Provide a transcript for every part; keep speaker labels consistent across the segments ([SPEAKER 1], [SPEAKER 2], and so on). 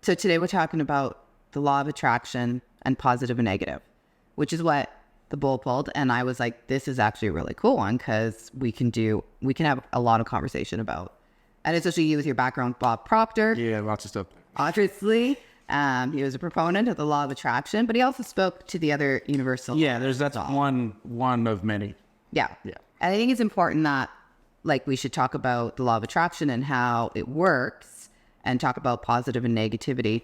[SPEAKER 1] So today we're talking about the law of attraction and positive and negative, which is what the bull pulled. And I was like, this is actually a really cool one because we can have a lot of conversation about, and especially you with your background, Bob Proctor.
[SPEAKER 2] Yeah, lots of stuff.
[SPEAKER 1] Obviously, he was a proponent of the law of attraction, but he also spoke to the other universal.
[SPEAKER 2] Yeah, that's one of many.
[SPEAKER 1] Yeah. And I think it's important that like we should talk about the law of attraction and how it works and talk about positive and negativity.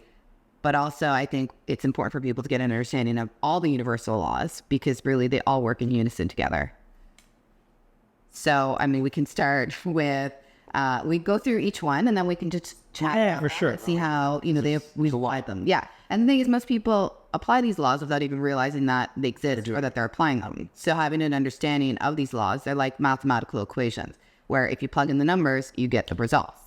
[SPEAKER 1] But also I think it's important for people to get an understanding of all the universal laws because really they all work in unison together. So, I mean, we can start with, we go through each one and then we can just chat
[SPEAKER 2] for sure.
[SPEAKER 1] And see how, we apply them. Yeah. And the thing is, most people apply these laws without even realizing that they exist or that they're applying them. So having an understanding of these laws, they're like mathematical equations, where if you plug in the numbers, you get the results.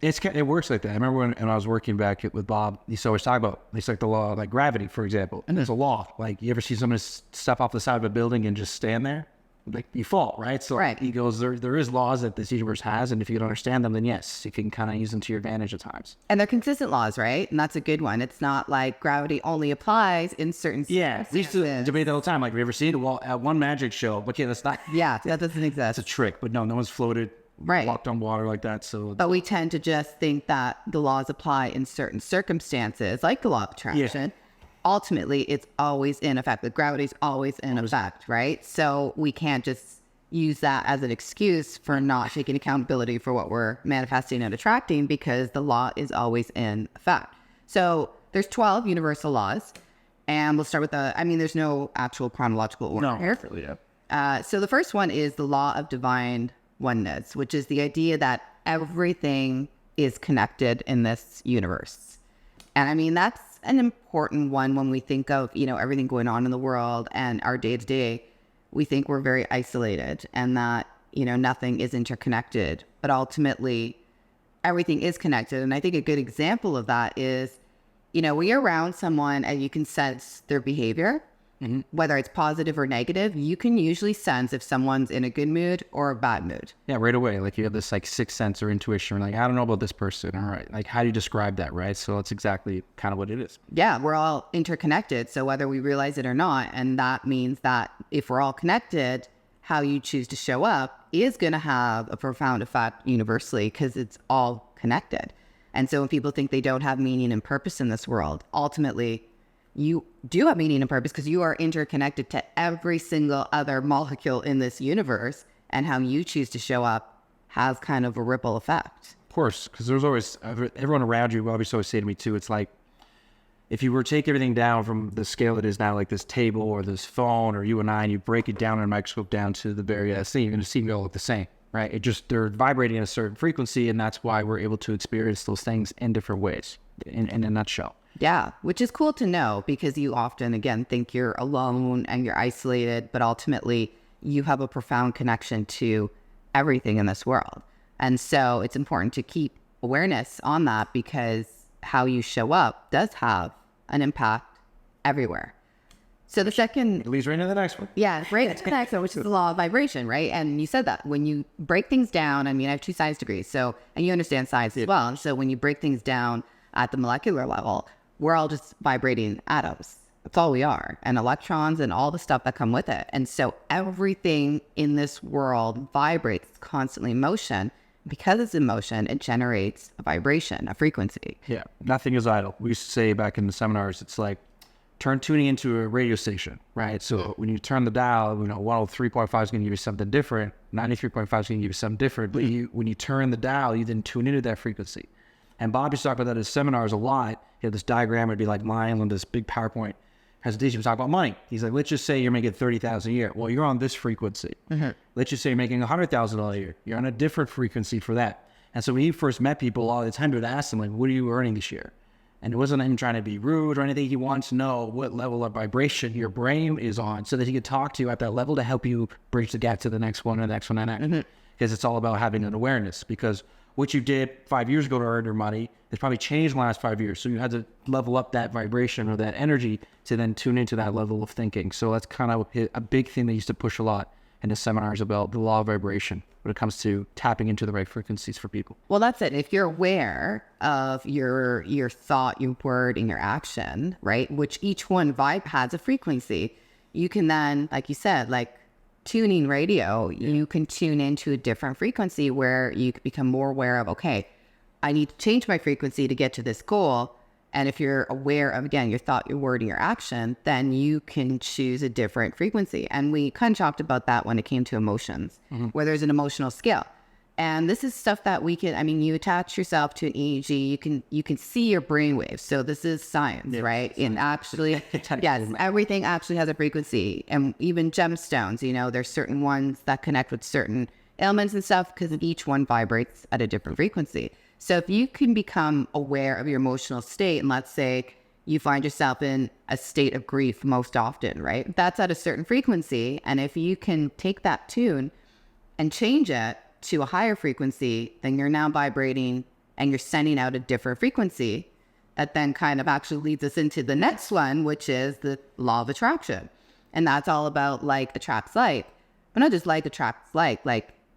[SPEAKER 2] It works like that. I remember when I was working back with Bob, he always talk about, it's like the law of like gravity, for example. And there's a law. Like, you ever see someone step off the side of a building and just stand there? Like, you fall, right? So he goes, there is laws that this universe has, and if you don't understand them, then yes, you can kind of use them to your advantage at times.
[SPEAKER 1] And they're consistent laws, right? And that's a good one. It's not like gravity only applies in certain
[SPEAKER 2] circumstances. We used to debate that all the time. Like, have you ever seen it? Well, at one magic show, okay, that's not...
[SPEAKER 1] Yeah, that doesn't exist.
[SPEAKER 2] That's a trick, but no one's floated, walked on water like that, so...
[SPEAKER 1] But we tend to just think that the laws apply in certain circumstances, like the law of attraction. Yeah. Ultimately, it's always in effect. The gravity's always in effect, right? So we can't just use that as an excuse for not taking accountability for what we're manifesting and attracting because the law is always in effect. So there's 12 universal laws, and we'll start with there's no actual chronological order here.
[SPEAKER 2] Really, yeah.
[SPEAKER 1] So the first one is the law of divine oneness, which is the idea that everything is connected in this universe. And I mean, that's an important one when we think of, everything going on in the world and our day-to-day. We think we're very isolated and that, nothing is interconnected. But ultimately, everything is connected. And I think a good example of that is, when you're around someone and you can sense their behavior, whether it's positive or negative, you can usually sense if someone's in a good mood or a bad mood.
[SPEAKER 2] Yeah, right away. Like you have this like sixth sense or intuition. Like, I don't know about this person. All right. Like, how do you describe that, right? So that's exactly kind of what it is.
[SPEAKER 1] Yeah, we're all interconnected. So whether we realize it or not, and that means that if we're all connected, how you choose to show up is going to have a profound effect universally because it's all connected. And so when people think they don't have meaning and purpose in this world, ultimately, you do have meaning and purpose because you are interconnected to every single other molecule in this universe, and how you choose to show up has kind of a ripple effect.
[SPEAKER 2] Of course, because there's always, everyone around you obviously always say to me too, it's like, if you were to take everything down from the scale that is now, like this table or this phone or you and I, and you break it down in a microscope down to the very thing, you're going to see them all look the same, right? They're vibrating at a certain frequency, and that's why we're able to experience those things in different ways, in a nutshell.
[SPEAKER 1] Yeah, which is cool to know because you often, again, think you're alone and you're isolated, but ultimately you have a profound connection to everything in this world. And so it's important to keep awareness on that because how you show up does have an impact everywhere. So the second...
[SPEAKER 2] It leads right into the next one.
[SPEAKER 1] Yeah, right into the next one, which is the law of vibration, right? And you said that when you break things down, I mean, I have 2 science degrees, and you understand science as well. And so when you break things down at the molecular level, we're all just vibrating atoms. That's all we are. And electrons and all the stuff that come with it. And so everything in this world vibrates, it's constantly in motion. Because it's in motion, it generates a vibration, a frequency.
[SPEAKER 2] Yeah, nothing is idle. We used to say back in the seminars, it's like tuning into a radio station, right? So when you turn the dial, 103.5 is going to give you something different. 93.5 is going to give you something different. But when you turn the dial, you then tune into that frequency. And Bob used to talk about that in his seminars a lot. He had this diagram, it'd be like mine on this big PowerPoint presentation. He talk about money. He's like, let's just say you're making $30,000 a year. Well, you're on this frequency. Let's just say you're making $100,000 a year. You're on a different frequency for that. And so when he first met people, all the time he would ask them, like, what are you earning this year? And it wasn't him trying to be rude or anything. He wanted to know what level of vibration your brain is on so that he could talk to you at that level to help you bridge the gap to the next one and the next one and the next. Because it's all about having an awareness. Because what you did 5 years ago to earn your money has probably changed in the last 5 years. So you had to level up that vibration or that energy to then tune into that level of thinking. So that's kind of a big thing they used to push a lot. in the seminars about the law of vibration when it comes to tapping into the right frequencies for people.
[SPEAKER 1] Well, that's it. If you're aware of your thought, your word, and your action, right, which each one vibe has a frequency, you can then, like you said, like tuning radio, you can tune into a different frequency where you can become more aware of, okay, I need to change my frequency to get to this goal. And if you're aware of, again, your thought, your word, and your action, then you can choose a different frequency. And we kind of talked about that when it came to emotions, where there's an emotional scale. And this is stuff that we can, I mean, you attach yourself to an EEG, you can see your brainwaves. So this is science, right? And actually, yes, everything actually has a frequency. And even gemstones, you know, there's certain ones that connect with certain elements and stuff because each one vibrates at a different frequency. So if you can become aware of your emotional state, and let's say you find yourself in a state of grief most often, right? That's at a certain frequency. And if you can take that tune and change it to a higher frequency, then you're now vibrating and you're sending out a different frequency that then kind of actually leads us into the next one, which is the law of attraction. And that's all about like attracts like, but not just like attracts like,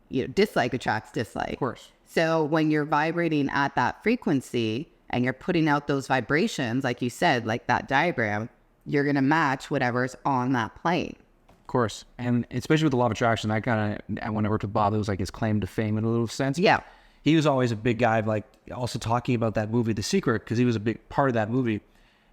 [SPEAKER 1] you know, dislike attracts dislike.
[SPEAKER 2] Of course.
[SPEAKER 1] So when you're vibrating at that frequency and you're putting out those vibrations, like you said, like that diagram, you're going to match whatever's on that plane.
[SPEAKER 2] Of course. And especially with the law of attraction, when I worked with Bob, it was like his claim to fame in a little sense.
[SPEAKER 1] Yeah.
[SPEAKER 2] He was always a big guy, like also talking about that movie, The Secret, because he was a big part of that movie.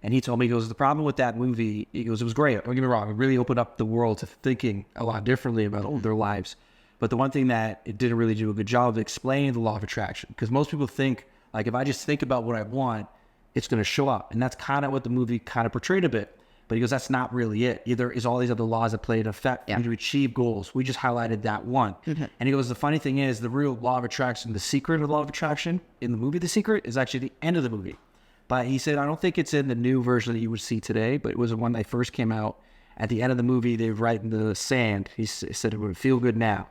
[SPEAKER 2] And he told me, he goes, the problem with that movie, he goes, it was great. Don't get me wrong. It really opened up the world to thinking a lot differently about their lives. But the one thing that it didn't really do a good job of explaining the law of attraction, because most people think, like, if I just think about what I want, it's going to show up. And that's kind of what the movie kind of portrayed a bit. But he goes, that's not really it. Either is all these other laws that play an effect to achieve goals. We just highlighted that one. And he goes, the funny thing is, the real law of attraction, the secret of the law of attraction in the movie The Secret is actually the end of the movie. But he said, I don't think it's in the new version that you would see today, but it was when they first came out. At the end of the movie, they write in the sand. He said, it would feel good now.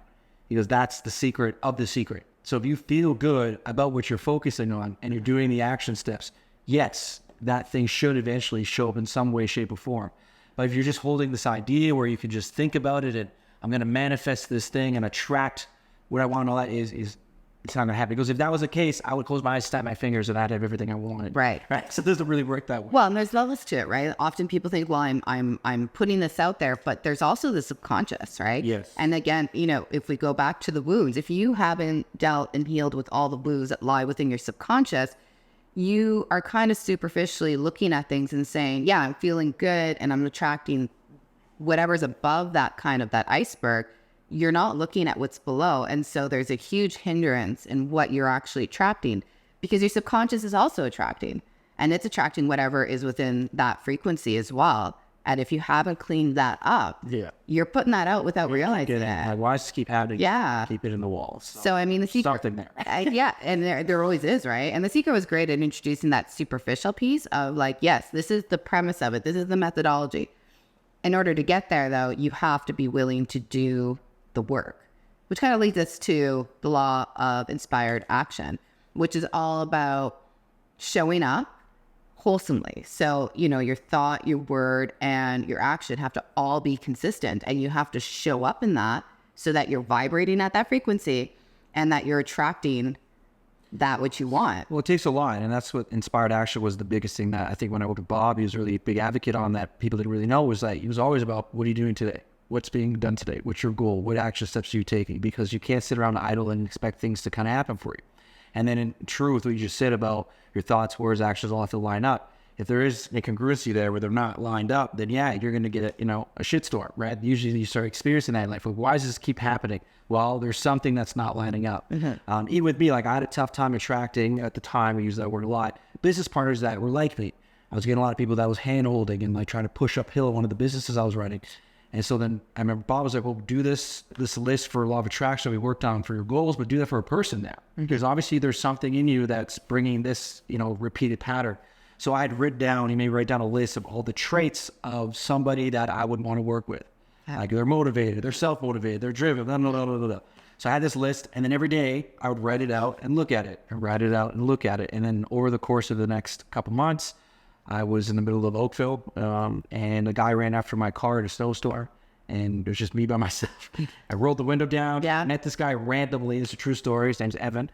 [SPEAKER 2] He goes, that's the secret of the secret. So if you feel good about what you're focusing on and you're doing the action steps, yes, that thing should eventually show up in some way, shape, or form. But if you're just holding this idea where you can just think about it and I'm going to manifest this thing and attract what I want and all that is it's not going to happen. Because if that was the case, I would close my eyes, snap my fingers, and I'd have everything I wanted.
[SPEAKER 1] Right.
[SPEAKER 2] So it doesn't really work that way.
[SPEAKER 1] Well, and there's levels to it, right? Often people think, well, I'm putting this out there, but there's also the subconscious, right?
[SPEAKER 2] Yes.
[SPEAKER 1] And again, you know, if we go back to the wounds, if you haven't dealt and healed with all the wounds that lie within your subconscious, you are kind of superficially looking at things and saying, yeah, I'm feeling good and I'm attracting whatever's above that kind of that iceberg. You're not looking at what's below. And so there's a huge hindrance in what you're actually attracting because your subconscious is also attracting and it's attracting whatever is within that frequency as well. And if you haven't cleaned that up, you're putting that out without realizing it.
[SPEAKER 2] Like, why just keep having keep it in the walls?
[SPEAKER 1] So I mean, the secret,
[SPEAKER 2] something there.
[SPEAKER 1] And there always is, right? And the secret was great at introducing that superficial piece of like, yes, this is the premise of it. This is the methodology. In order to get there, though, you have to be willing to do the work, which kind of leads us to the law of inspired action, which is all about showing up wholesomely. So, you know, your thought, your word, and your action have to all be consistent, and you have to show up in that so that you're vibrating at that frequency and that you're attracting that which you want.
[SPEAKER 2] Well, it takes a lot, and that's what inspired action was. The biggest thing that I think when I worked with Bob, he was really a big advocate on that. People didn't really know was that he was always about, what are you doing today? What's being done today? What's your goal? What action steps are you taking? Because you can't sit around idle and expect things to kind of happen for you. And then in truth, what you just said about your thoughts, words, actions all have to line up. If there is a congruency there where they're not lined up, then yeah, you're going to get a shitstorm, right? Usually you start experiencing that in life. Like, why does this keep happening? Well, there's something that's not lining up. Even with me, like I had a tough time attracting, at the time, we use that word a lot, business partners that were like me. I was getting a lot of people that was hand-holding and like trying to push uphill one of the businesses I was running. And so then I remember Bob was like, well, do this list for law of attraction we worked on for your goals, but do that for a person now. Because obviously there's something in you that's bringing this, repeated pattern. So I had written down, he made me write down a list of all the traits of somebody that I would want to work with. Like they're motivated, they're self-motivated, they're driven, blah, blah, blah, blah, blah. So I had this list, and then every day I would write it out and look at it, and write it out and look at it. And then over the course of the next couple months, I was in the middle of Oakville, and a guy ran after my car at a snowstorm, and it was just me by myself. I rolled the window down,
[SPEAKER 1] Yeah.
[SPEAKER 2] met this guy randomly. This is a true story. His name's Evan.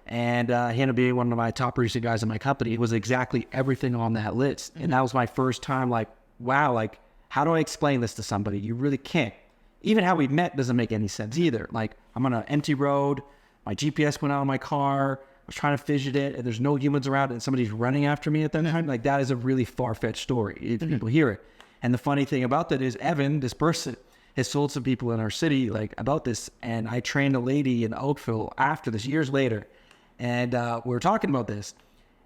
[SPEAKER 2] And he ended up being one of my top producing guys in my company. It was exactly everything on that list. And that was my first time like, wow, like, how do I explain this to somebody? You really can't. Even how we met doesn't make any sense either. Like, I'm on an empty road. My GPS went out of my car. I was trying to fidget it, and there's no humans around, and somebody's running after me at that time. Like, that is a really far-fetched story if people hear it. And the funny thing about that is Evan, this person, has told some people in our city, like, about this. And I trained a lady in Oakville after this, years later. And we were talking about this.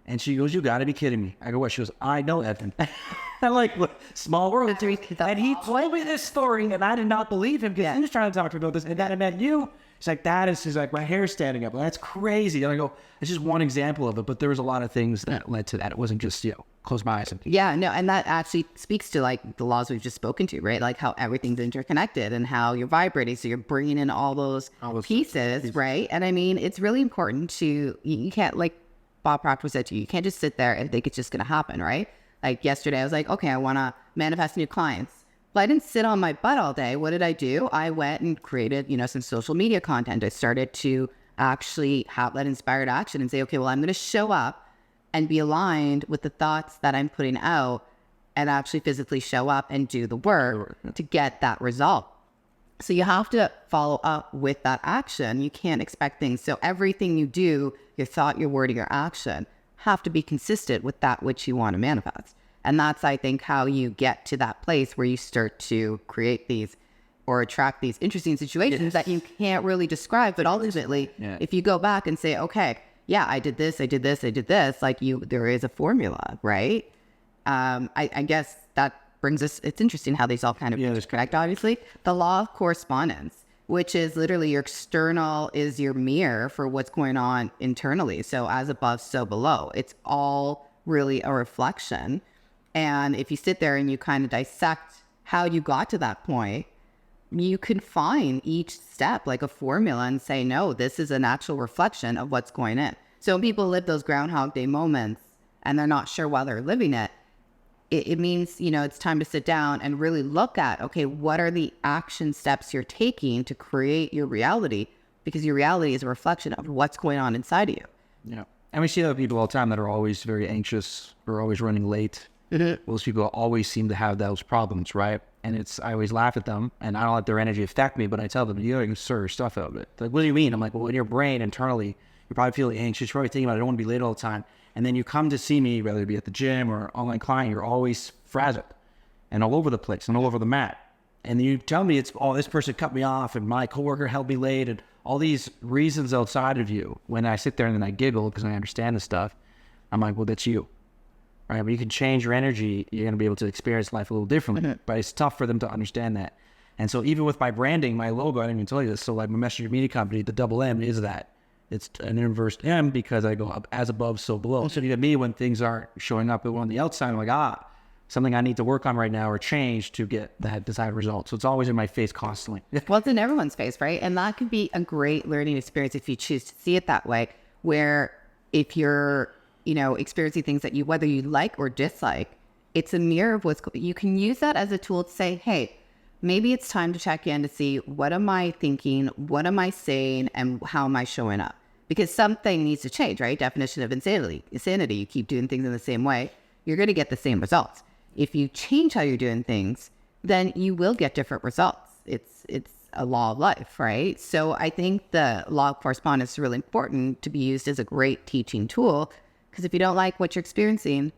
[SPEAKER 2] And she goes, you got to be kidding me. I go, what? She goes, I know Evan. I'm like, look, small world. And he told me this story, and I did not believe him because he was trying to talk to me about this. And then I met you. He's like, he's like, my hair's standing up. That's crazy. And I go, it's just one example of it. But there was a lot of things that led to that. It wasn't just, close my eyes.
[SPEAKER 1] Yeah, no, and that actually speaks to like the laws we've just spoken to, right? Like how everything's interconnected and how you're vibrating. So you're bringing in all those pieces, right? And I mean, it's really important you can't, like Bob Proctor said to you, you can't just sit there and think it's just going to happen, right? Like yesterday, I was like, okay, I want to manifest new clients. Well, I didn't sit on my butt all day. What did I do? I went and created, some social media content. I started to actually have that inspired action and say, okay, well, I'm going to show up and be aligned with the thoughts that I'm putting out and actually physically show up and do the work to get that result. So you have to follow up with that action. You can't expect things. So everything you do, your thought, your word, your action, have to be consistent with that which you want to manifest. And that's, I think, how you get to that place where you start to create these or attract these interesting situations that you can't really describe. But ultimately, if you go back and say, okay, yeah, I did this, I did this, I did this, like there is a formula, right? I guess that brings us, it's interesting how these all kind of interconnect, obviously. The law of correspondence, which is literally your external is your mirror for what's going on internally. So as above, so below. It's all really a reflection. And if you sit there and you kind of dissect how you got to that point, you can find each step like a formula and say, no, this is an actual reflection of what's going in. So when people live those Groundhog Day moments and they're not sure why they're living it, it means, it's time to sit down and really look at, okay, what are the action steps you're taking to create your reality? Because your reality is a reflection of what's going on inside of you.
[SPEAKER 2] Yeah. And we see other people all the time that are always very anxious or always running late. Those people always seem to have those problems, right? And I always laugh at them, and I don't let their energy affect me, but I tell them, you gotta sort your stuff out of it. Like, what do you mean? I'm like, well, in your brain, internally, you're probably feeling anxious, you're probably thinking about, I don't want to be late all the time. And then you come to see me, whether it be at the gym or online client, you're always frazzled and all over the place and all over the mat. And you tell me this person cut me off and my coworker held me late and all these reasons outside of you. When I sit there and then I giggle because I understand the stuff, I'm like, well, that's you. Right? But you can change your energy. You're going to be able to experience life a little differently. But it's tough for them to understand that. And so even with my branding, my logo, I didn't even tell you this. So like my messenger media company, the double M is that. It's an inverse M because I go up as above, so below. So to me, when things aren't showing up on the outside, I'm like, something I need to work on right now or change to get that desired result. So it's always in my face constantly.
[SPEAKER 1] Well, it's in everyone's face, right? And that could be a great learning experience if you choose to see it that way, where if you're experiencing things that whether you like or dislike, it's a mirror of you can use that as a tool to say, hey, maybe it's time to check in to see what am I thinking, what am I saying, and how am I showing up? Because something needs to change, right? Definition of insanity. You keep doing things in the same way, you're going to get the same results. If you change how you're doing things, then you will get different results. It's a law of life, right? So I think the law of correspondence is really important to be used as a great teaching tool. Because if you don't like what you're experiencing,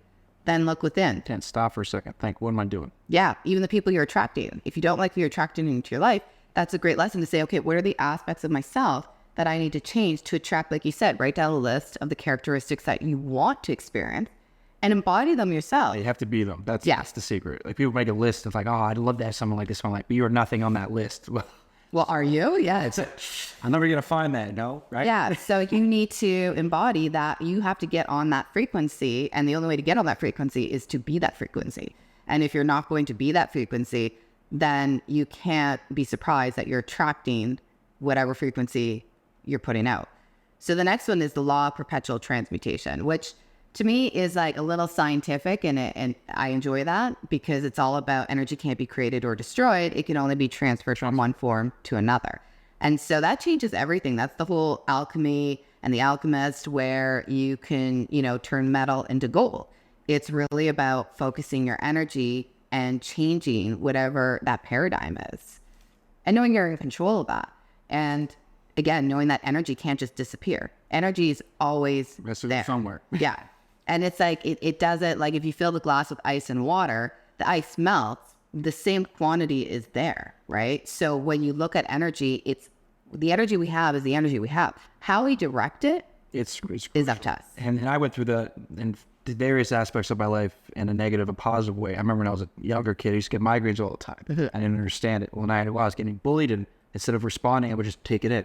[SPEAKER 1] then look within.
[SPEAKER 2] Can't stop for a second. Think, what am I doing?
[SPEAKER 1] Yeah, even the people you're attracting. If you don't like who you're attracting into your life, that's a great lesson to say, okay, what are the aspects of myself that I need to change to attract, like you said, write down a list of the characteristics that you want to experience and embody them yourself.
[SPEAKER 2] You have to be them. That's the secret. Like people make a list of like, I'd love to have someone like this. I'm like, but you're nothing on that list.
[SPEAKER 1] Well, are you? Yeah.
[SPEAKER 2] I'm never going to find that, no? Right?
[SPEAKER 1] Yeah. So you need to embody that. You have to get on that frequency. And the only way to get on that frequency is to be that frequency. And if you're not going to be that frequency, then you can't be surprised that you're attracting whatever frequency you're putting out. So the next one is the law of perpetual transmutation, which to me is like a little scientific, and I enjoy that because it's all about energy can't be created or destroyed. It can only be transferred from one form to another. And so that changes everything. That's the whole alchemy and the alchemist, where you can, turn metal into gold. It's really about focusing your energy and changing whatever that paradigm is and knowing you're in control of that. And again, knowing that energy can't just disappear. Energy is always there
[SPEAKER 2] somewhere.
[SPEAKER 1] Yeah. And it's like, it does it, like if you fill the glass with ice and water, the ice melts, the same quantity is there, right? So when you look at energy, it's the energy we have is the energy we have. How we direct it
[SPEAKER 2] is
[SPEAKER 1] up to us.
[SPEAKER 2] And I went through the various aspects of my life in a negative and positive way. I remember when I was a younger kid, I used to get migraines all the time. I didn't understand it. When I was getting bullied, and instead of responding, I would just take it in.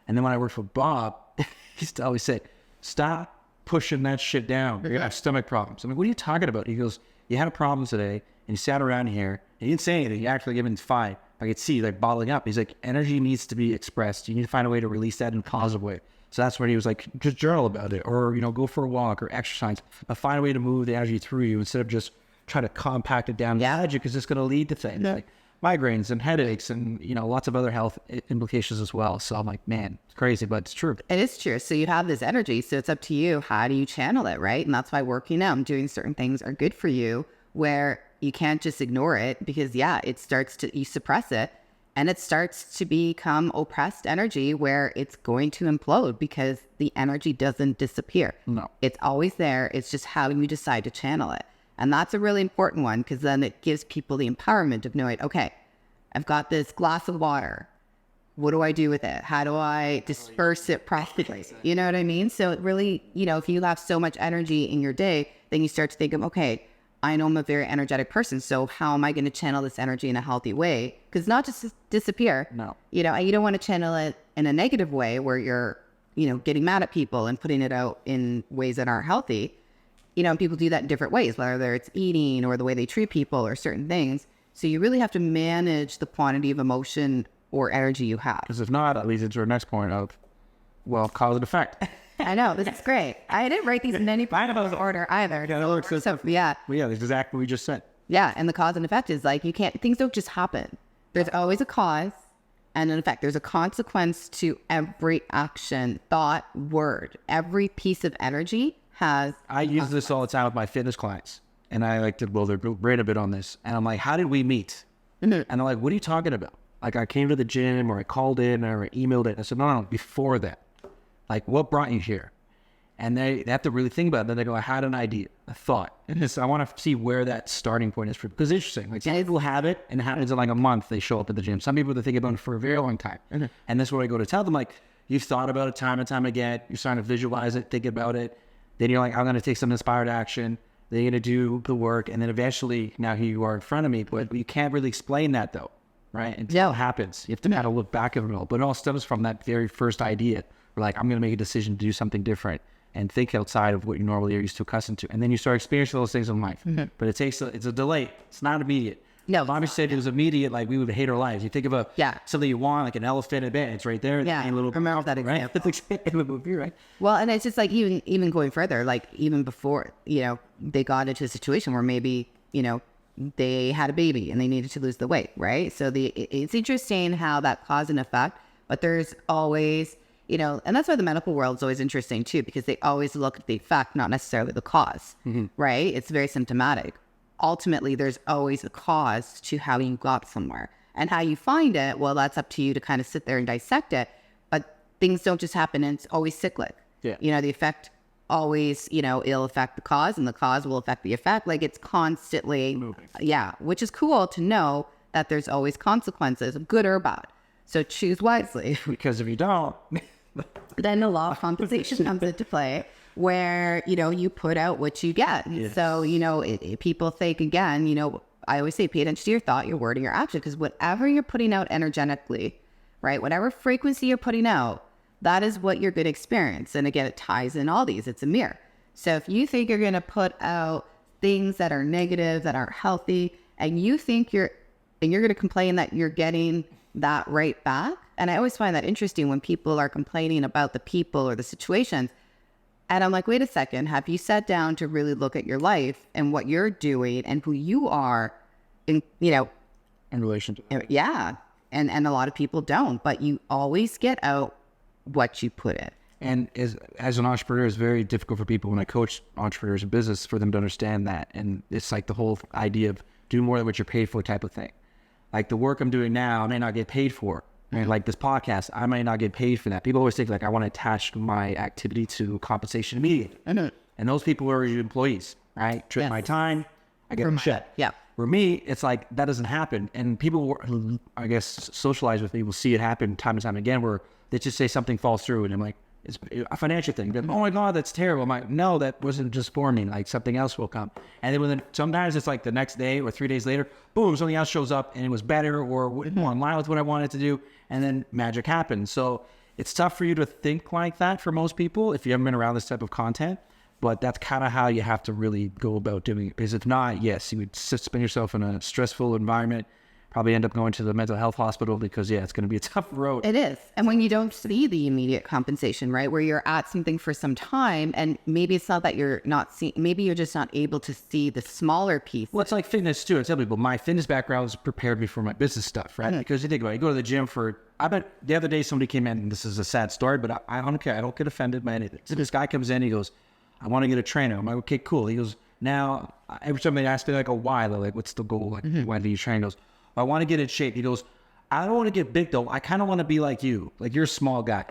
[SPEAKER 2] And then when I worked for Bob, he used to always say, stop pushing that shit down. You're going to have stomach problems. I'm like, what are you talking about? He goes, you had a problem today, and you sat around here, and you didn't say anything. You actually gave him 5. I could see like bottling up. He's like, energy needs to be expressed. You need to find a way to release that in a positive way. So that's when he was like, just journal about it, or, go for a walk or exercise. Find a way to move the energy through you instead of just try to compact it down the energy, because it's going to lead to things like migraines and headaches and, lots of other health implications as well. So I'm like, man, it's crazy, but it's true.
[SPEAKER 1] It is true. So you have this energy. So it's up to you. How do you channel it, right? And that's why working out and doing certain things are good for you, where you can't just ignore it, because it starts to, you suppress it, and it starts to become oppressed energy where it's going to implode because the energy doesn't disappear.
[SPEAKER 2] No.
[SPEAKER 1] It's always there. It's just how you decide to channel it. And that's a really important one, because then it gives people the empowerment of knowing, okay, I've got this glass of water. What do I do with it? How do I disperse it properly? You know what I mean? So it really, if you have so much energy in your day, then you start to think of, okay, I know I'm a very energetic person, so how am I going to channel this energy in a healthy way? Because not just disappear.
[SPEAKER 2] No.
[SPEAKER 1] You don't want to channel it in a negative way where you're, getting mad at people and putting it out in ways that aren't healthy. People do that in different ways, whether it's eating or the way they treat people or certain things. So you really have to manage the quantity of emotion or energy you have.
[SPEAKER 2] Because if not, that leads into our next point of, cause and effect.
[SPEAKER 1] I know, this is great. I didn't write these in any order either.
[SPEAKER 2] Yeah, that's exactly what we just said.
[SPEAKER 1] Yeah, and the cause and effect is like, things don't just happen. There's always a cause and an effect. There's a consequence to every action, thought, word. Every piece of energy has...
[SPEAKER 2] I use this all the time with my fitness clients, and I like to brain a bit on this. And I'm like, how did we meet? And they're like, what are you talking about? Like, I came to the gym, or I called in, or I emailed it. I said, no, before that. Like, what brought you here? And they have to really think about it. Then they go, I had an idea, a thought. And I want to see where that starting point is for, because it's interesting. Like, some people have it, and it happens in like a month, they show up at the gym. Some people, they think about it for a very long time. And that's where I go to tell them, like, you've thought about it time and time again. You're starting to visualize it, think about it. Then you're like, I'm going to take some inspired action. Then you're going to do the work. And then eventually, now here you are in front of me. But you can't really explain that, though, right? Until it happens. You have to kind of look back at it all. But it all stems from that very first idea. Like, I'm going to make a decision to do something different and think outside of what you normally are used to, accustomed to. And then you start experiencing those things in life. But it's a delay. It's not immediate.
[SPEAKER 1] No.
[SPEAKER 2] Bobby said it was immediate, like we would hate our lives. You think of something you want, like an elephant in bed, it's right there.
[SPEAKER 1] Yeah,
[SPEAKER 2] little,
[SPEAKER 1] remember that example.
[SPEAKER 2] Right? That's exactly the movie, right?
[SPEAKER 1] Well, and it's just like, even going further, like even before, they got into a situation where maybe, they had a baby and they needed to lose the weight, right? So it's interesting how that cause and effect, but there's always... and that's why the medical world is always interesting too, because they always look at the effect, not necessarily the cause, right? It's very symptomatic. Ultimately, there's always a cause to how you got somewhere, and how you find it. Well, that's up to you to kind of sit there and dissect it, but things don't just happen, and it's always cyclic.
[SPEAKER 2] Yeah.
[SPEAKER 1] The effect always, it'll affect the cause, and the cause will affect the effect. Like, it's constantly moving. Yeah. Which is cool to know that there's always consequences, good or bad. So choose wisely.
[SPEAKER 2] Because if you don't,
[SPEAKER 1] then the law of compensation comes into play, where, you put out what you get.
[SPEAKER 2] Yes.
[SPEAKER 1] So, people think, again, I always say, pay attention to your thought, your word, and your action, because whatever you're putting out energetically, right, whatever frequency you're putting out, that is what you're going to experience. And again, it ties in all these. It's a mirror. So if you think you're going to put out things that are negative, that aren't healthy, and you think you're going to complain that you're getting that right back. And I always find that interesting when people are complaining about the people or the situations. And I'm like, wait a second, have you sat down to really look at your life and what you're doing and who you are in,
[SPEAKER 2] in relation to that.
[SPEAKER 1] Yeah. And a lot of people don't, but you always get out what you put in.
[SPEAKER 2] And as an entrepreneur, it's very difficult for people when I coach entrepreneurs in business for them to understand that. And it's like the whole idea of do more than what you're paid for type of thing. Like the work I'm doing now, I may not get paid for. And like this podcast, I might not get paid for that. People always think like I want to attach my activity to compensation immediately. And those people are your employees, right? Trip my time, I get them shit.
[SPEAKER 1] Yeah.
[SPEAKER 2] For me, it's like that doesn't happen. And people who, I guess, socialize with me will see it happen time and time again where they just say something falls through and I'm like, it's a financial thing. Like, oh my God, that's terrible. I'm like, no, that wasn't just for me. Like something else will come. And then sometimes it's like the next day or 3 days later, boom, something else shows up and it was better or more in line with what I wanted to do. And then magic happens. So it's tough for you to think like that for most people if you haven't been around this type of content. But that's kind of how you have to really go about doing it. Because if not, yes, you would spend yourself in a stressful environment, probably end up going to the mental health hospital because, it's going to be a tough road.
[SPEAKER 1] It is. And when you don't see the immediate compensation, right, where you're at something for some time and maybe it's not that you're not seeing, maybe you're just not able to see the smaller piece.
[SPEAKER 2] Well, it's like fitness too. I tell people my fitness background has prepared me for my business stuff, right? Because you think about it, you go to the gym I bet the other day somebody came in, and this is a sad story, but I don't care. I don't get offended by anything. So this guy comes in, he goes, I want to get a trainer. I'm like, okay, cool. He goes, now, every time they ask me like, why? They're like, what's the goal? Like, why do you train? He goes, I want to get in shape. He goes, I don't want to get big though. I kind of want to be like you. Like you're a small guy.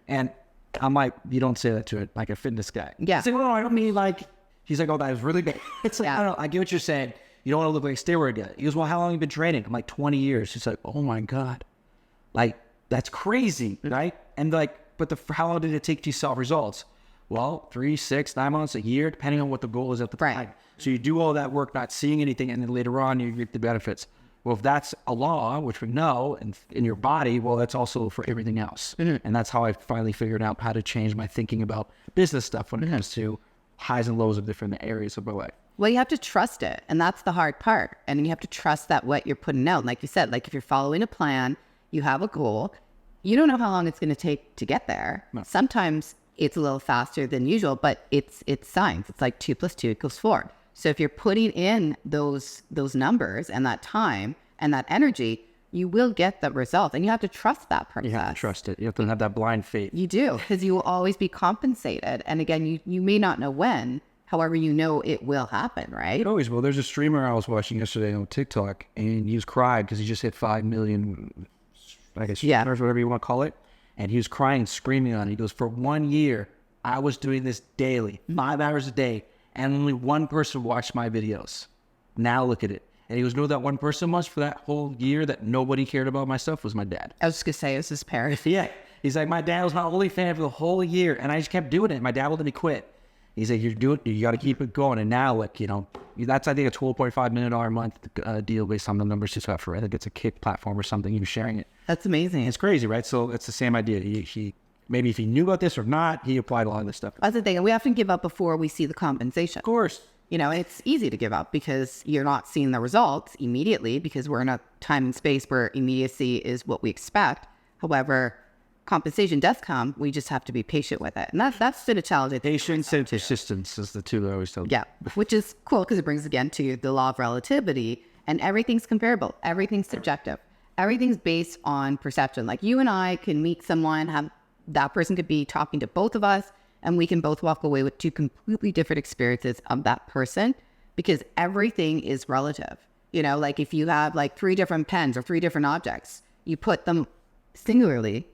[SPEAKER 2] And I'm like, you don't say that to it like a fitness guy.
[SPEAKER 1] Yeah.
[SPEAKER 2] He's like, I don't mean like, he's like, oh, that was really big. It's like, I don't know. I get what you're saying. You don't want to look like a steroid guy. He goes, well, how long have you been training? I'm like 20 years. He's like, oh my God. Like, that's crazy, right? And like, but how long did it take to see results? Well, 3, 6, 9 months, a year, depending on what the goal is at the time. So you do all that work, not seeing anything, and then later on you reap the benefits. Well, if that's a law, which we know, and in your body, well, that's also for everything else. And that's how I finally figured out how to change my thinking about business stuff when it comes to highs and lows of different areas of my life.
[SPEAKER 1] Well, you have to trust it. And that's the hard part. And you have to trust that what you're putting out, like you said, like if you're following a plan, you have a goal, you don't know how long it's going to take to get there. No. Sometimes it's a little faster than usual, but it's science. It's like 2 + 2 = 4. So if you're putting in those numbers and that time and that energy, you will get the result. And you have to trust that process.
[SPEAKER 2] You have to trust it. You have to have that blind faith.
[SPEAKER 1] You do, because you will always be compensated. And again, you may not know when. However, you know it will happen, right?
[SPEAKER 2] It always will. There's a streamer I was watching yesterday on TikTok, and he was crying because he just hit 5 million, I guess, whatever you want to call it. And he was crying, screaming on it. He goes, for 1 year, I was doing this daily, 5 hours a day, and only one person watched my videos. Now look at it. And he goes, no, that one person was for that whole year that nobody cared about my stuff was my dad.
[SPEAKER 1] I was just going to say, it was his parents.
[SPEAKER 2] Yeah. He's like, my dad was my only fan for the whole year, and I just kept doing it. My dad won't let me quit. He's like, you got to keep it going. And now, like, that's, I think, a $12.5 million a month deal based on the numbers he's got for, I think it's a Kick platform or something. He was sharing it.
[SPEAKER 1] That's amazing.
[SPEAKER 2] It's crazy, right? So it's the same idea. He maybe if he knew about this or not, he applied a lot of this stuff.
[SPEAKER 1] That's the thing. And we often give up before we see the compensation.
[SPEAKER 2] Of course.
[SPEAKER 1] It's easy to give up because you're not seeing the results immediately because we're in a time and space where immediacy is what we expect. However, compensation does come. We just have to be patient with it. And that's been a challenge.
[SPEAKER 2] Patience and persistence is the two that I always tell.
[SPEAKER 1] Yeah, which is cool because it brings again to the law of relativity, and everything's comparable. Everything's subjective. Everything's based on perception. Like you and I can meet someone, that person could be talking to both of us, and we can both walk away with 2 completely different experiences of that person because everything is relative. Like if you have like 3 different pens or 3 different objects, you put them singularly,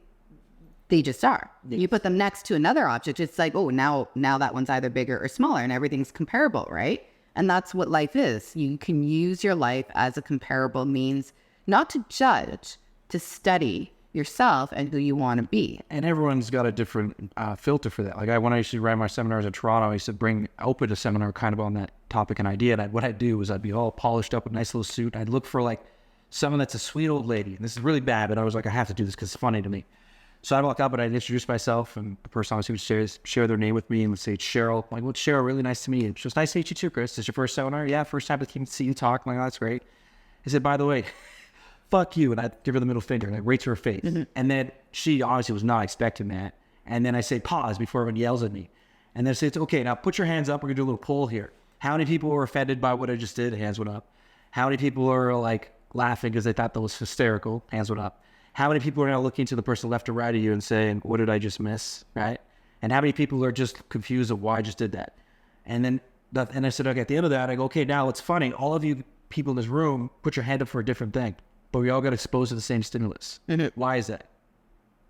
[SPEAKER 1] they just are. Yes. You put them next to another object, it's like, oh, now that one's either bigger or smaller and everything's comparable, right? And that's what life is. You can use your life as a comparable means, not to judge, to study yourself and who you want to be.
[SPEAKER 2] And everyone's got a different filter for that. Like when I used to run my seminars in Toronto, I used to open a seminar kind of on that topic and idea. And what I'd do was I'd be all polished up with a nice little suit. I'd look for like someone that's a sweet old lady. And this is really bad, but I was like, I have to do this because it's funny to me. So I'd walk up and I'd introduce myself, and the person obviously would share their name with me and would say, Cheryl. I'm like, well, Cheryl, really nice to meet you. It's just nice to meet you too, Chris. This is your first seminar? Yeah, first time I came to see you talk. I'm like, oh, that's great. He said, by the way, fuck you. And I'd give her the middle finger and I'd right to her face. Mm-hmm. And then she obviously was not expecting that. And then I say, pause before everyone yells at me. And then say, it's okay, now put your hands up. We're going to do a little poll here. How many people were offended by what I just did? Hands went up. How many people are like laughing because they thought that was hysterical? Hands went up. How many people are now looking to the person left or right of you and saying, what did I just miss? Right? And how many people are just confused of why I just did that? And then, and I said, okay, at the end of that, I go, okay, now it's funny. All of you people in this room, put your hand up for a different thing, but we all got exposed to the same stimulus. Why is that?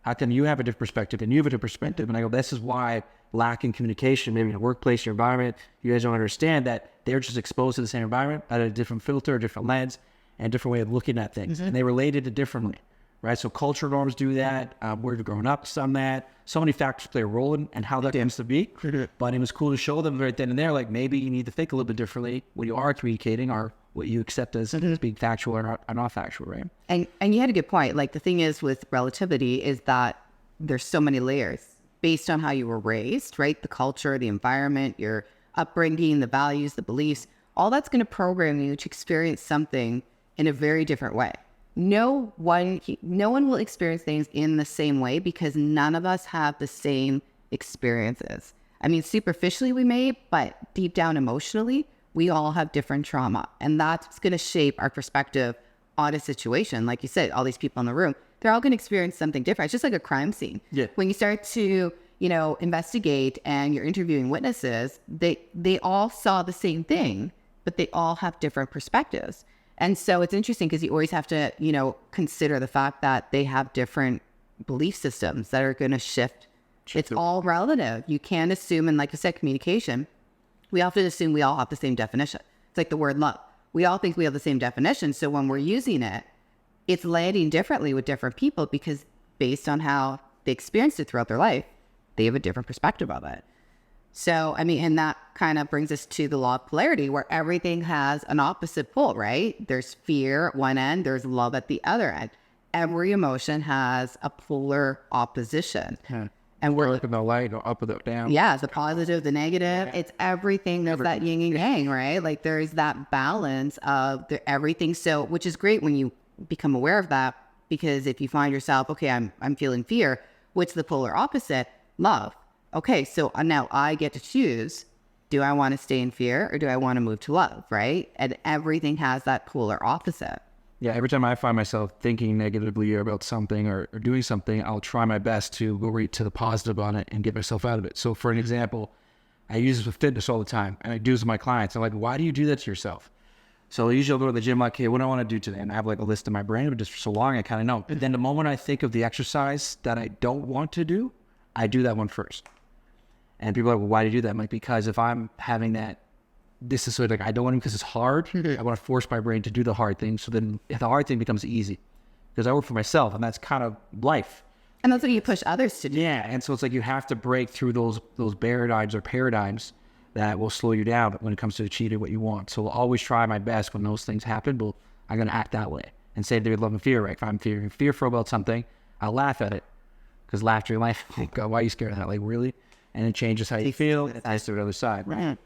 [SPEAKER 2] How come you have a different perspective and you have a different perspective? And I go, this is why lacking communication, maybe in a workplace, your environment, you guys don't understand that they're just exposed to the same environment, but at a different filter, a different lens, and a different way of looking at things. And they related it differently, right? So cultural norms do that. Where you're growing up, some that. So many factors play a role in and how that tends to be. But it was cool to show them right then and there, like maybe you need to think a little bit differently when you are communicating or what you accept as being factual or not factual, right?
[SPEAKER 1] And you had a good point. Like the thing is with relativity is that there's so many layers based on how you were raised, right? The culture, the environment, your upbringing, the values, the beliefs, all that's going to program you to experience something in a very different way. No one will experience things in the same way because none of us have the same experiences. I mean, superficially we may, but deep down emotionally, we all have different trauma. And that's going to shape our perspective on a situation. Like you said, all these people in the room, they're all going to experience something different. It's just like a crime scene.
[SPEAKER 2] Yeah.
[SPEAKER 1] When you start to, investigate and you're interviewing witnesses, they all saw the same thing, but they all have different perspectives. And so it's interesting because you always have to, consider the fact that they have different belief systems that are going to shift. It's all relative. You can't assume, and like I said, communication, we often assume we all have the same definition. It's like the word love. We all think we have the same definition. So when we're using it, it's landing differently with different people because based on how they experienced it throughout their life, they have a different perspective of it. So, and that kind of brings us to the law of polarity where everything has an opposite pole, right? There's fear at one end, there's love at the other end. Every emotion has a polar opposition. And we're
[SPEAKER 2] up and the light or up and the down.
[SPEAKER 1] Yeah, the positive, the negative. It's everything. There's that yin and yang, right? Like there's that balance of everything. So, which is great when you become aware of that, because if you find yourself, okay, I'm feeling fear, what's the polar opposite? Love. Okay, so now I get to choose, do I want to stay in fear or do I want to move to love, right? And everything has that polar opposite.
[SPEAKER 2] Yeah, every time I find myself thinking negatively about something or doing something, I'll try my best to go right to the positive on it and get myself out of it. So for an example, I use this with fitness all the time, and I do this with my clients. I'm like, why do you do that to yourself? So usually I'll go to the gym like, hey, what do I want to do today? And I have like a list in my brain, but just for so long, I kind of know. But then the moment I think of the exercise that I don't want to do, I do that one first. And people are like, well, why do you do that? I'm like, because if I'm having that, this is sort of like, I don't want to because it's hard. I want to force my brain to do the hard thing. So then if the hard thing becomes easy, because I work for myself and that's kind of life.
[SPEAKER 1] And that's what you push others to do.
[SPEAKER 2] Yeah. And so it's like, you have to break through those paradigms that will slow you down when it comes to achieving what you want. So I'll always try my best when those things happen, but I'm going to act that way. And say they would love and fear, right? If I'm fearful about something, I'll laugh at it. Because laughter in life, God, why are you scared of that? Like, really? And it changes how you feel. It has to the other side, right?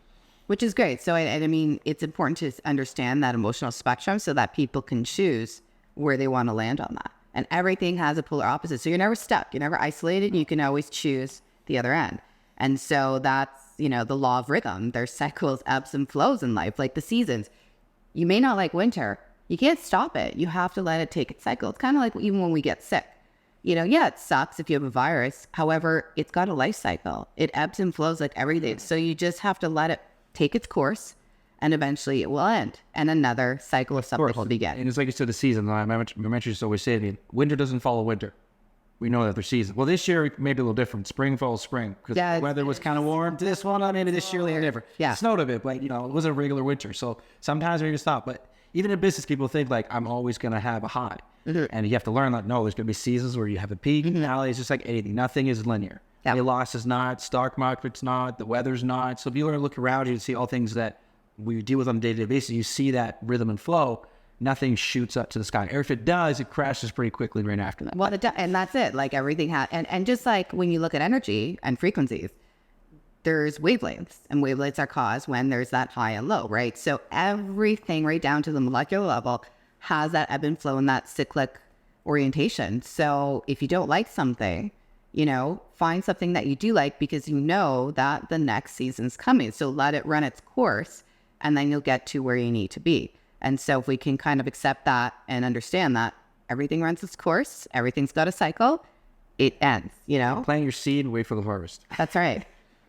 [SPEAKER 1] Which is great. So, I mean, it's important to understand that emotional spectrum so that people can choose where they want to land on that. And everything has a polar opposite. So you're never stuck. You're never isolated. You can always choose the other end. And so that's, the law of rhythm. There's cycles, ebbs and flows in life, like the seasons. You may not like winter. You can't stop it. You have to let it take its cycle. It's kind of like even when we get sick. It sucks if you have a virus. However, it's got a life cycle. It ebbs and flows like everything. So you just have to let it take its course and eventually it will end. And another cycle of something will begin.
[SPEAKER 2] And it's like you said, the season. My mentor used to always say to me, winter doesn't follow winter. We know that there's seasons. Well, this year, maybe a little different. Spring follows spring. Because the weather was kind of warm. This one, maybe this year a little different.
[SPEAKER 1] Yeah.
[SPEAKER 2] It snowed a bit, but, it wasn't a regular winter. So sometimes we're going to stop. But even in business, people think like, I'm always going to have a high. And you have to learn that, no, there's going to be seasons where you have a peak. Now it's just like anything. Nothing is linear. Yep. The loss is not, stock market's not, the weather's not. So if you learn to look around you and see all things that we deal with on a day-to-day basis, you see that rhythm and flow, nothing shoots up to the sky. Or if it does, it crashes pretty quickly right after that.
[SPEAKER 1] Well, and that's it. Like everything has, and just like when you look at energy and frequencies, there's wavelengths, and wavelengths are caused when there's that high and low, right? So everything right down to the molecular level has that ebb and flow and that cyclic orientation. So if you don't like something, find something that you do like because you know that the next season's coming. So let it run its course and then you'll get to where you need to be. And so if we can kind of accept that and understand that everything runs its course, everything's got a cycle, it ends,
[SPEAKER 2] Plant your seed and wait for the harvest.
[SPEAKER 1] That's right.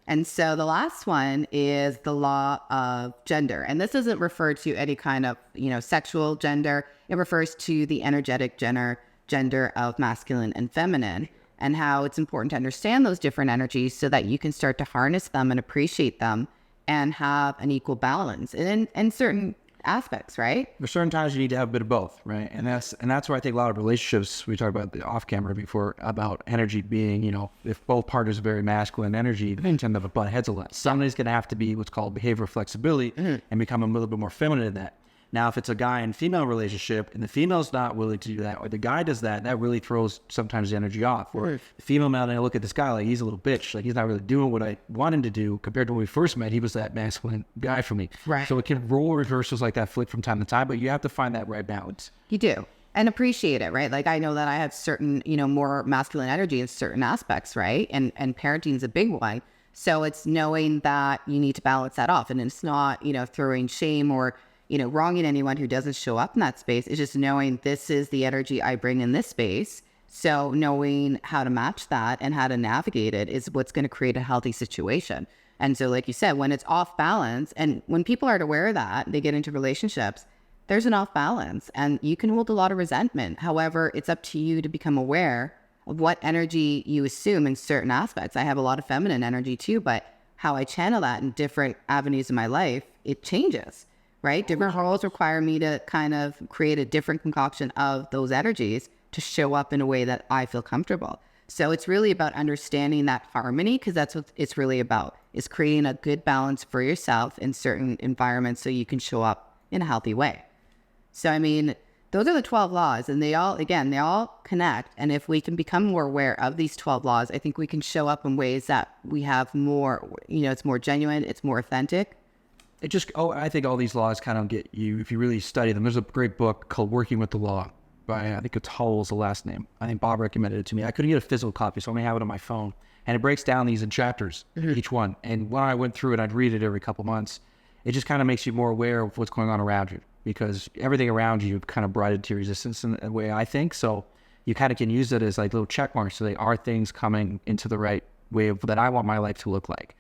[SPEAKER 1] And so the last one is the law of gender. And this isn't referred to any kind of, sexual gender. It refers to the energetic gender of masculine and feminine, and how it's important to understand those different energies so that you can start to harness them and appreciate them and have an equal balance in certain aspects, right?
[SPEAKER 2] There's certain times you need to have a bit of both, right? And that's where I think a lot of relationships, we talked about the off camera before, about energy being, if both partners are very masculine energy, they tend to butt heads a lot. Somebody's going to have to be what's called behavioral flexibility and become a little bit more feminine in that. Now, if it's a guy and female relationship and the female's not willing to do that, or the guy does that, that really throws sometimes the energy off. Or the female male, and I look at this guy like he's a little bitch, like he's not really doing what I want him to do. Compared to when we first met, he was that masculine guy for me.
[SPEAKER 1] Right.
[SPEAKER 2] So it can role reversals like that flip from time to time, but you have to find that right balance.
[SPEAKER 1] You do. And appreciate it, right? Like I know that I have certain, more masculine energy in certain aspects, right? And parenting is a big one. So it's knowing that you need to balance that off. And it's not, throwing shame or wronging anyone who doesn't show up in that space. It's just knowing this is the energy I bring in this space. So knowing how to match that and how to navigate it is what's going to create a healthy situation. And so, like you said, when it's off balance, and when people aren't aware of that, they get into relationships, there's an off balance and you can hold a lot of resentment. However, it's up to you to become aware of what energy you assume in certain aspects. I have a lot of feminine energy too, but how I channel that in different avenues of my life, it changes. Right? Different roles require me to kind of create a different concoction of those energies to show up in a way that I feel comfortable. So it's really about understanding that harmony, because that's what it's really about, is creating a good balance for yourself in certain environments so you can show up in a healthy way. So, those are the 12 laws, and they all connect. And if we can become more aware of these 12 laws, I think we can show up in ways that we have more, it's more genuine, it's more authentic.
[SPEAKER 2] I think all these laws kind of get you, if you really study them. There's a great book called Working with the Law by, I think it's Hull's the last name. I think Bob recommended it to me. I couldn't get a physical copy, so I only have it on my phone. And it breaks down these in chapters, each one. And when I went through it, I'd read it every couple months. It just kind of makes you more aware of what's going on around you, because everything around you kind of brought it to your resistance in a way, I think. So you kind of can use it as like little check marks. So they are things coming into the right way that I want my life to look like.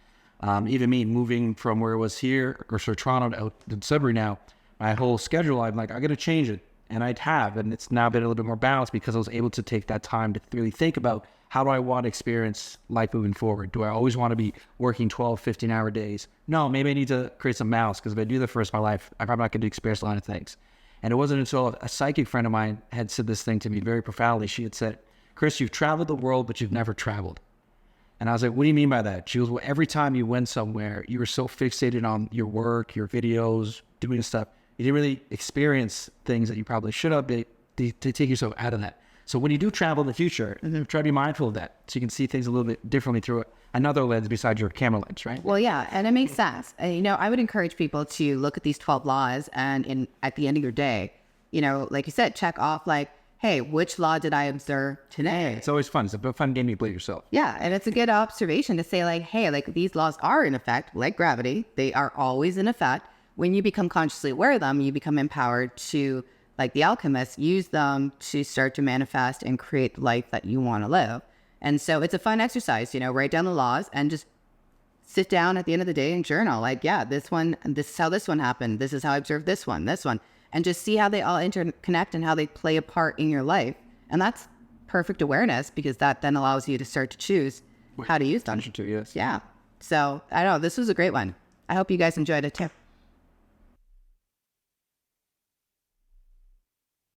[SPEAKER 2] Even me moving from where it was here, or Toronto out to Sudbury now, my whole schedule, I'm like, I got to change it. And I'd have, and it's now been a little bit more balanced because I was able to take that time to really think about how do I want to experience life moving forward? Do I always want to be working 12, 15-hour days? No, maybe I need to create some balance, because if I do that for the rest of my life, I'm probably not going to experience a lot of things. And it wasn't until a psychic friend of mine had said this thing to me very profoundly. She had said, Chris, you've traveled the world, but you've never traveled. And I was like, what do you mean by that? She goes, well, every time you went somewhere, you were so fixated on your work, your videos, doing stuff. You didn't really experience things that you probably should have to take yourself out of that. So when you do travel in the future, try to be mindful of that, so you can see things a little bit differently through another lens besides your camera lens, right?
[SPEAKER 1] Well, yeah, and it makes sense. I would encourage people to look at these 12 laws, and at the end of your day, like you said, check off like, hey, which law did I observe today?
[SPEAKER 2] It's always fun. It's a fun game you play yourself.
[SPEAKER 1] Yeah, and it's a good observation to say like, hey, like these laws are in effect, like gravity. They are always in effect. When you become consciously aware of them, you become empowered to, like the alchemist, use them to start to manifest and create the life that you want to live. And so it's a fun exercise, write down the laws and just sit down at the end of the day and journal. Like, yeah, this is how this one happened. This is how I observed this one. And just see how they all interconnect and how they play a part in your life. And that's perfect awareness, because that then allows you to start to choose how to use them.
[SPEAKER 2] Yes.
[SPEAKER 1] Yeah. So I don't know, this was a great one. I hope you guys enjoyed it too.